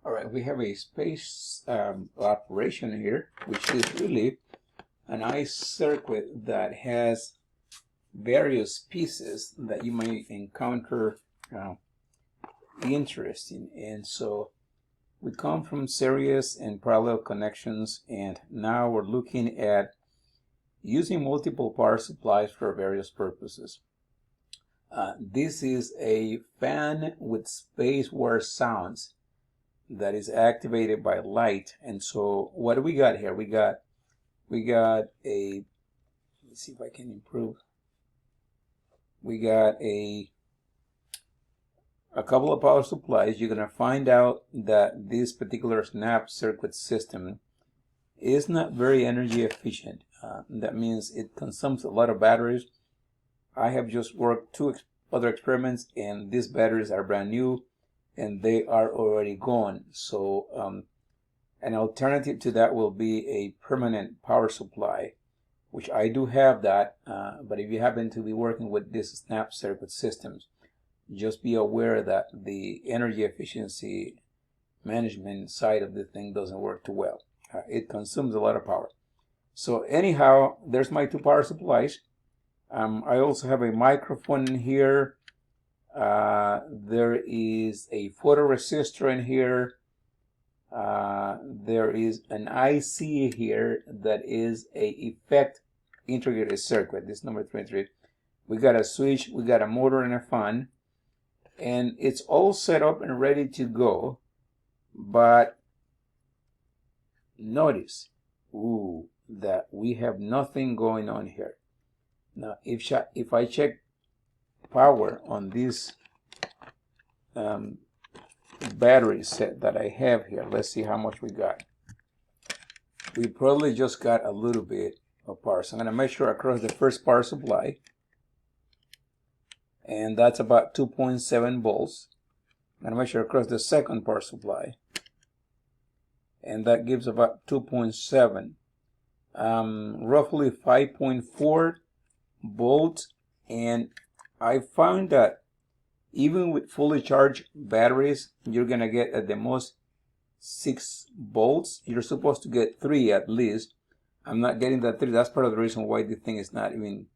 All right, we have a space operation here, which is really a nice circuit that has various pieces that you may encounter interesting. And so we come from series and parallel connections, and now we're looking at using multiple power supplies for various purposes. This is a fan with space wire sounds that is activated by light. And so what do we got here? We got a, let's see if I can improve. We got a couple of power supplies. You're going to find out that this particular snap circuit system is not very energy efficient. That means it consumes a lot of batteries. I have just worked two other experiments, and these batteries are brand new and they are already gone. So an alternative to that will be a permanent power supply, which I do have that. But if you happen to be working with this snap circuit systems, just be aware that the energy efficiency management side of the thing doesn't work too well. It consumes a lot of power. So anyhow, there's my two power supplies. I also have a microphone in here. There is a photoresistor in here. There is an IC here that is a effect integrated circuit. This number 23. We got a switch, we got a motor and a fan, and it's all set up and ready to go. But notice, that we have nothing going on here. Now, if I check power on this battery set that I have here, let's see how much we got. We probably just got a little bit of power. So I'm going to measure across the first power supply, and that's about 2.7 volts. I'm going to measure across the second power supply, and that gives about 2.7, roughly 5.4 volts. And I found that even with fully charged batteries, you're gonna get at the most 6 volts. You're supposed to get 3 at least. I'm not getting that 3. That's part of the reason why the thing is not even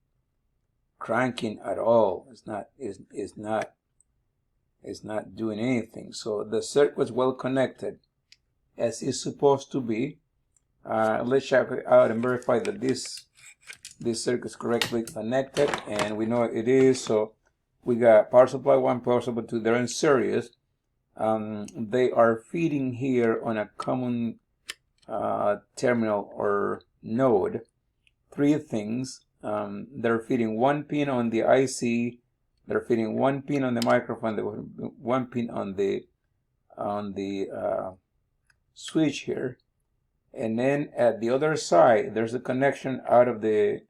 cranking at all. It's not doing anything. So the circuit's well connected as it's supposed to be. Let's check it out and verify that this circuit is correctly connected, and we know it is. So we got power supply 1, power supply 2. They're in series. They are feeding here on a common terminal or node. 3 things. They're feeding 1 pin on the IC. They're feeding 1 pin on the microphone. 1 pin on the switch here. And then at the other side, there's a connection out of the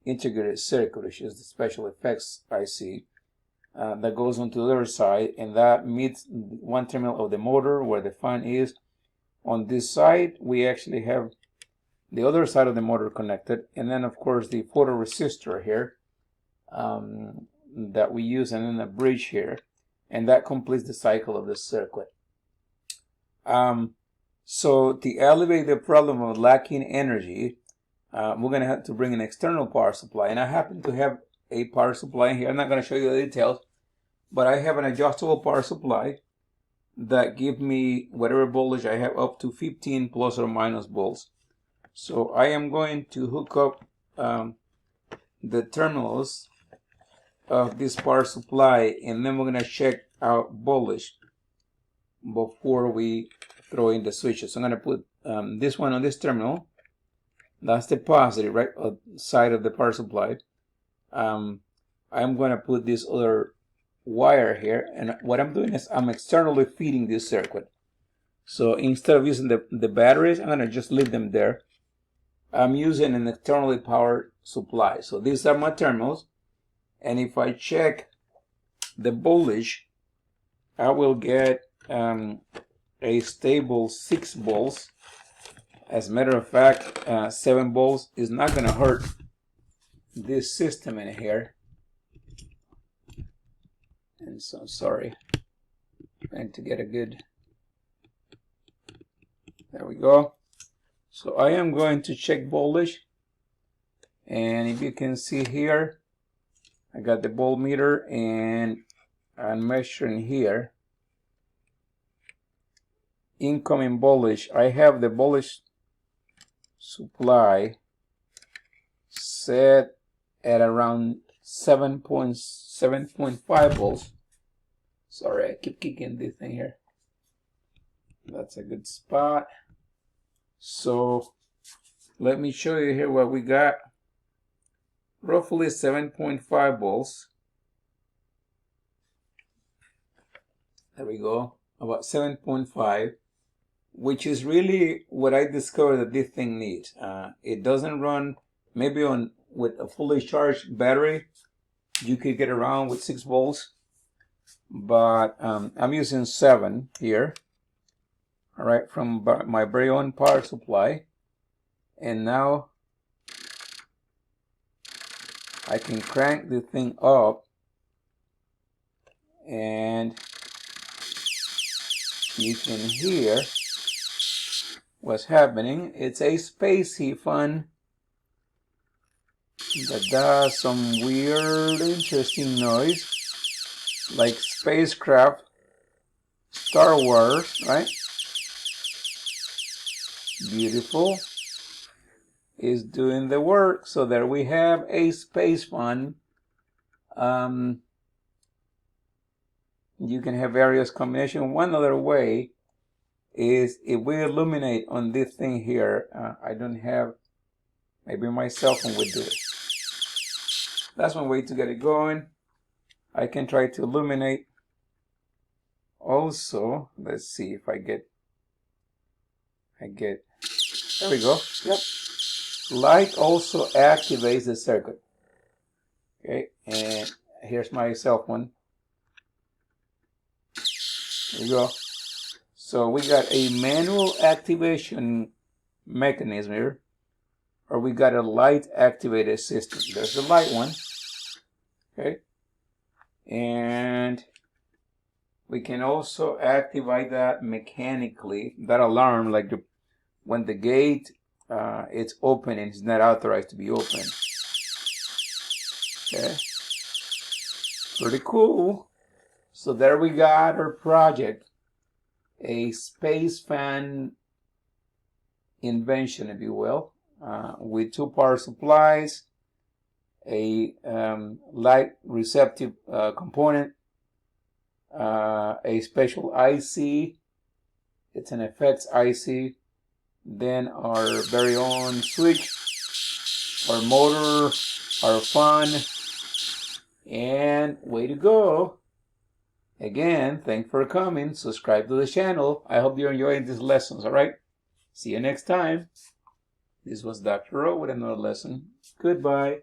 integrated circuit, which is the special effects IC, that goes onto the other side, and that meets one terminal of the motor where the fan is. On this side, we actually have the other side of the motor connected, and then of course the photoresistor here that we use, and then a bridge here, and that completes the cycle of the circuit. So to alleviate the problem of lacking energy, we're going to have to bring an external power supply. And I happen to have a power supply here. I'm not going to show you the details, but I have an adjustable power supply that gives me whatever voltage I have, up to 15 plus or minus volts. So I am going to hook up the terminals of this power supply, and then we're going to check out voltage before we throw in the switches. So I'm going to put this one on this terminal. That's the positive, right, side of the power supply. I'm going to put this other wire here, and what I'm doing is I'm externally feeding this circuit. So instead of using the batteries, I'm going to just leave them there. I'm using an externally powered supply. So these are my terminals, and if I check the voltage, I will get a stable 6 volts. As a matter of fact, 7 volts is not going to hurt this system in here. And so, sorry, trying to get a good There we go. So I am going to check voltage, and if you can see here, I got the voltmeter and I'm measuring here incoming voltage. I have the voltage supply set at around 7.5 volts. Sorry, I keep kicking this thing here. That's a good spot. So let me show you here what we got. Roughly 7.5 volts. There we go. About 7.5, which is really what I discovered that this thing needs. It doesn't run, maybe with a fully charged battery, you could get around with 6 volts. But I'm using 7 here. All right, from my very own power supply. And now I can crank the thing up, and you can hear what's happening. It's a spacey fan that does some weird, interesting noise, like spacecraft, Star Wars, right? Beautiful. Is doing the work. So there we have a space fan. You can have various combinations. One other way is if we illuminate on this thing here. I don't have, maybe my cell phone would do it. That's one way to get it going. I can try to illuminate. Also, let's see if I get, there we go. Yep. Light also activates the circuit. Okay, and here's my cell phone. There you go. So we got a manual activation mechanism here, or we got a light activated system. There's the light one. Okay, and we can also activate that mechanically. That alarm, like when the gate it's open and it's not authorized to be open. Okay, pretty cool. So there we got our project, a space fan invention, if you will, with 2 power supplies, a light receptive component, a special IC. It's an effects IC. Then our very own switch, our motor, our fan, and way to go. Again, thanks for coming. Subscribe to the channel. I hope you're enjoying these lessons, all right? See you next time. This was Dr. O with another lesson. Goodbye.